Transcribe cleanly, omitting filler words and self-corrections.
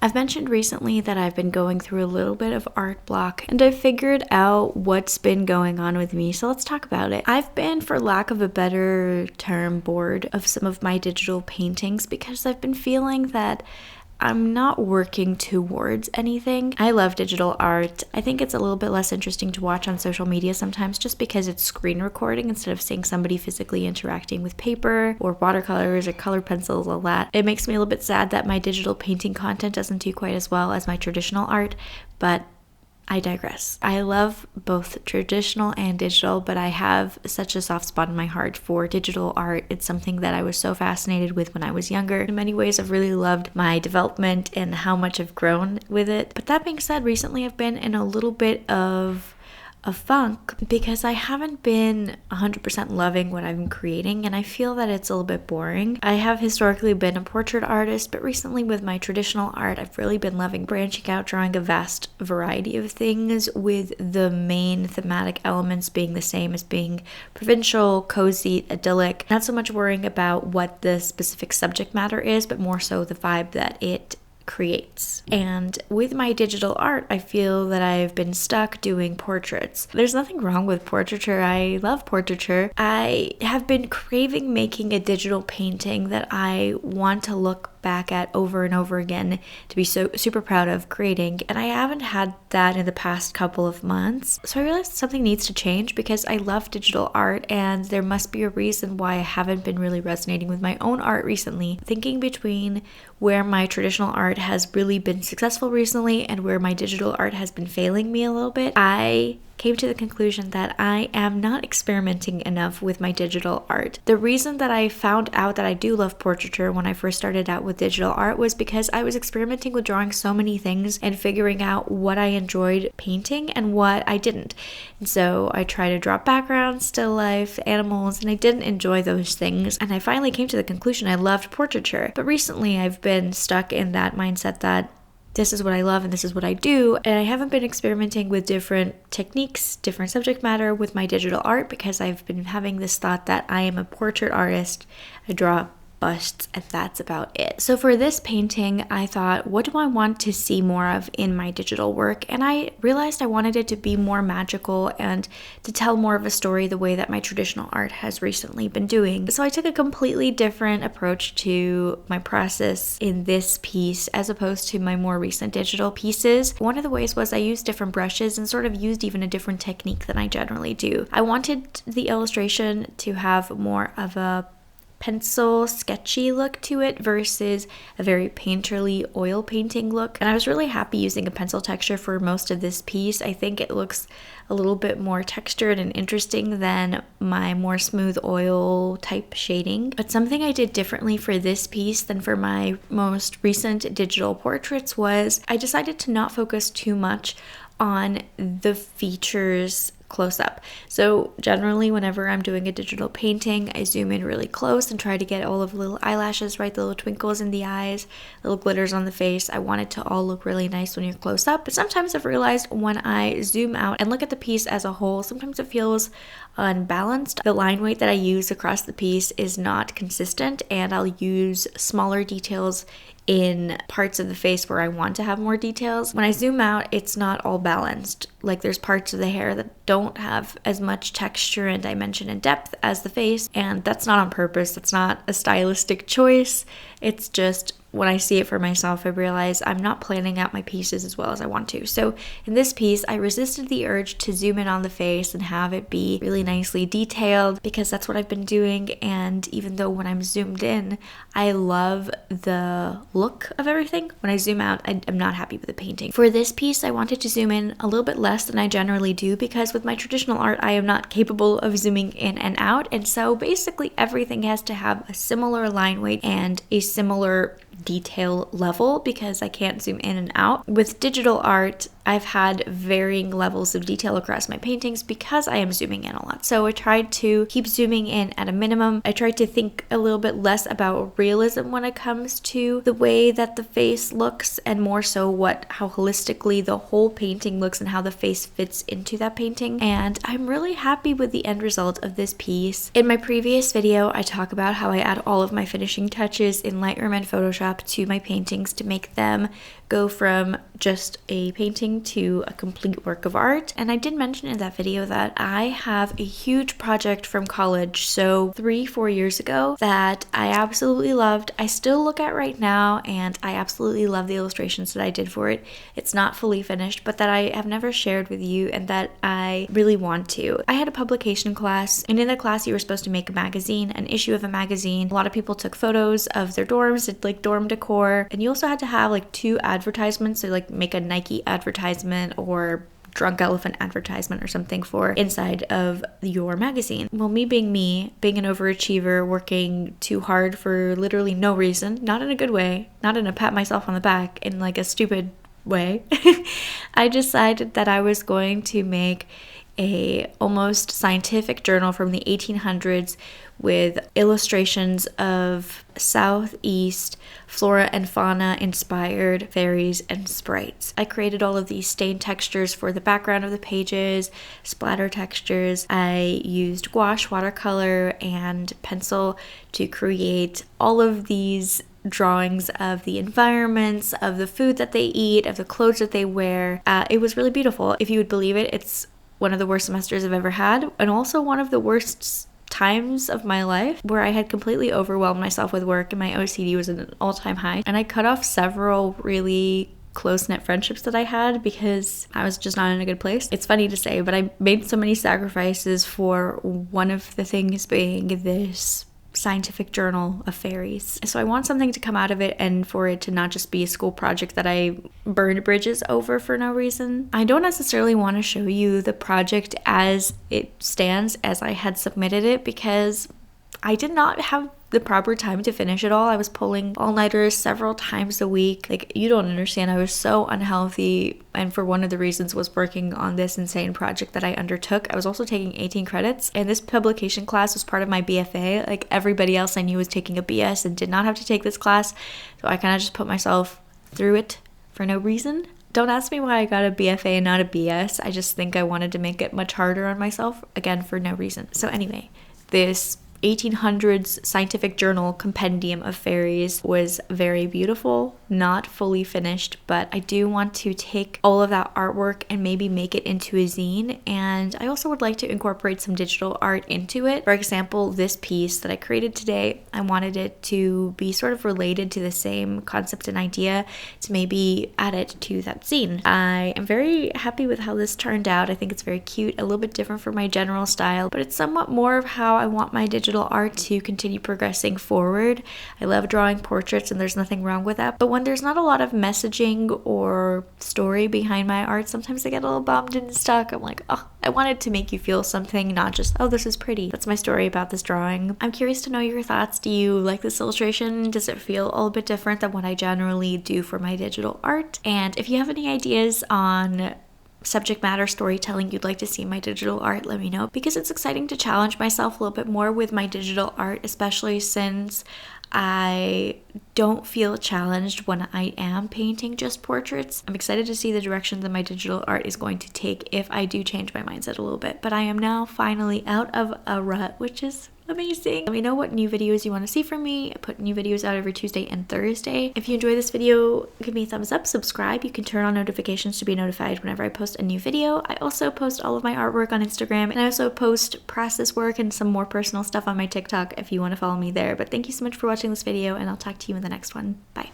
I've mentioned recently that I've been going through a little bit of art block, and I've figured out what's been going on with me, so let's talk about it. I've been, for lack of a better term, bored of some of my digital paintings because I've been feeling that I'm not working towards anything. I love digital art. I think it's a little bit less interesting to watch on social media sometimes just because it's screen recording instead of seeing somebody physically interacting with paper or watercolors or colored pencils, all that. It makes me a little bit sad that my digital painting content doesn't do quite as well as my traditional art, but I digress. I love both traditional and digital, but I have such a soft spot in my heart for digital art. It's something that I was so fascinated with when I was younger. In many ways, I've really loved my development and how much I've grown with it. But that being said, recently I've been in a little bit of a funk because I haven't been 100% loving what I've been creating, and I feel that it's a little bit boring. I have historically been a portrait artist, but recently with my traditional art, I've really been loving branching out, drawing a vast variety of things with the main thematic elements being the same as being provincial, cozy, idyllic. Not so much worrying about what the specific subject matter is, but more so the vibe that it creates. And with my digital art, I feel that I've been stuck doing portraits. There's nothing wrong with portraiture. I love portraiture. I have been craving making a digital painting that I want to look back at over and over again to be so super proud of creating, and I haven't had that in the past couple of months. So I realized something needs to change because I love digital art and there must be a reason why I haven't been really resonating with my own art recently. Thinking between where my traditional art has really been successful recently and where my digital art has been failing me a little bit, I came to the conclusion that I am not experimenting enough with my digital art. The reason that I found out that I do love portraiture when I first started out with digital art was because I was experimenting with drawing so many things and figuring out what I enjoyed painting and what I didn't. And so I tried to draw backgrounds, still life, animals, and I didn't enjoy those things. And I finally came to the conclusion I loved portraiture. But recently I've been stuck in that mindset that this is what I love and this is what I do, and I haven't been experimenting with different techniques, different subject matter with my digital art because I've been having this thought that I am a portrait artist. I draw busts and that's about it. So for this painting, I thought, what do I want to see more of in my digital work? And I realized I wanted it to be more magical and to tell more of a story the way that my traditional art has recently been doing. So I took a completely different approach to my process in this piece as opposed to my more recent digital pieces. One of the ways was I used different brushes and sort of used even a different technique than I generally do. I wanted the illustration to have more of a pencil sketchy look to it versus a very painterly oil painting look, and I was really happy using a pencil texture for most of this piece. I think it looks a little bit more textured and interesting than my more smooth oil type shading. But something I did differently for this piece than for my most recent digital portraits was I decided to not focus too much on the features close up. So generally whenever I'm doing a digital painting, I zoom in really close and try to get all of the little eyelashes right, the little twinkles in the eyes, little glitters on the face. I want it to all look really nice when you're close up. But sometimes I've realized when I zoom out and look at the piece as a whole, sometimes it feels unbalanced. The line weight that I use across the piece is not consistent, and I'll use smaller details in parts of the face where I want to have more details. When I zoom out, it's not all balanced. Like there's parts of the hair that don't have as much texture and dimension and depth as the face, and that's not on purpose. That's not a stylistic choice. It's just when I see it for myself, I realize I'm not planning out my pieces as well as I want to. So in this piece, I resisted the urge to zoom in on the face and have it be really nicely detailed because that's what I've been doing. And even though when I'm zoomed in, I love the look of everything, when I zoom out, I'm not happy with the painting. For this piece, I wanted to zoom in a little bit less than I generally do because with my traditional art, I am not capable of zooming in and out. And so basically everything has to have a similar line weight and a similar detail level because I can't zoom in and out. With digital art, I've had varying levels of detail across my paintings because I am zooming in a lot. So I tried to keep zooming in at a minimum. I tried to think a little bit less about realism when it comes to the way that the face looks and more so how holistically the whole painting looks and how the face fits into that painting. And I'm really happy with the end result of this piece. In my previous video, I talk about how I add all of my finishing touches in Lightroom and Photoshop to my paintings to make them go from just a painting to a complete work of art. And I did mention in that video that I have a huge project from college, so 3-4 years ago, that I absolutely loved. I still look at right now, and I absolutely love the illustrations that I did for it. It's not fully finished, but that I have never shared with you and that I really want to. I had a publication class, and in the class you were supposed to make a magazine, an issue of a magazine. A lot of people took photos of their dorms, like dorm decor, and you also had to have like 2 advertisements, so like make a Nike advertisement or Drunk Elephant advertisement or something for inside of your magazine. Well, me, being an overachiever, working too hard for literally no reason, not in a good way, not in a pat myself on the back, in like a stupid way, I decided that I was going to make a almost scientific journal from the 1800s with illustrations of Southeast flora and fauna inspired fairies and sprites. I created all of these stain textures for the background of the pages, splatter textures. I used gouache, watercolor, and pencil to create all of these drawings of the environments, of the food that they eat, of the clothes that they wear. It was really beautiful. If you would believe it, it's one of the worst semesters I've ever had, and also one of the worst times of my life where I had completely overwhelmed myself with work and my OCD was at an all-time high. And I cut off several really close-knit friendships that I had because I was just not in a good place. It's funny to say, but I made so many sacrifices for one of the things being this scientific journal of fairies. So I want something to come out of it and for it to not just be a school project that I burned bridges over for no reason. I don't necessarily want to show you the project as it stands, as I had submitted it, because I did not have the proper time to finish it all. I was pulling all-nighters several times a week. Like, you don't understand. I was so unhealthy, and for one of the reasons was working on this insane project that I undertook. I was also taking 18 credits, and this publication class was part of my BFA. Like, everybody else I knew was taking a BS and did not have to take this class, so I kind of just put myself through it for no reason. Don't ask me why I got a BFA and not a BS. I just think I wanted to make it much harder on myself, again, for no reason. So anyway, this 1800s scientific journal compendium of fairies was very beautiful, not fully finished, but I do want to take all of that artwork and maybe make it into a zine. And I also would like to incorporate some digital art into it. For example, this piece that I created today, I wanted it to be sort of related to the same concept and idea, to maybe add it to that zine. I am very happy with how this turned out. I think it's very cute, a little bit different from my general style, but it's somewhat more of how I want my digital art to continue progressing forward. I love drawing portraits and there's nothing wrong with that, but when there's not a lot of messaging or story behind my art, sometimes I get a little bummed and stuck. I'm like, oh, I wanted to make you feel something, not just, oh, this is pretty. That's my story about this drawing. I'm curious to know your thoughts. Do you like this illustration? Does it feel a little bit different than what I generally do for my digital art? And if you have any ideas on subject matter storytelling you'd like to see in my digital art, let me know, because it's exciting to challenge myself a little bit more with my digital art, especially since I don't feel challenged when I am painting just portraits. I'm excited to see the direction that my digital art is going to take if I do change my mindset a little bit. But I am now finally out of a rut, which is amazing. Let me know what new videos you want to see from me. I put new videos out every Tuesday and Thursday. If you enjoy this video, give me a thumbs up, subscribe. You can turn on notifications to be notified whenever I post a new video. I also post all of my artwork on Instagram, and I also post process work and some more personal stuff on my TikTok if you want to follow me there. But thank you so much for watching this video, and I'll talk to you in the next one. Bye.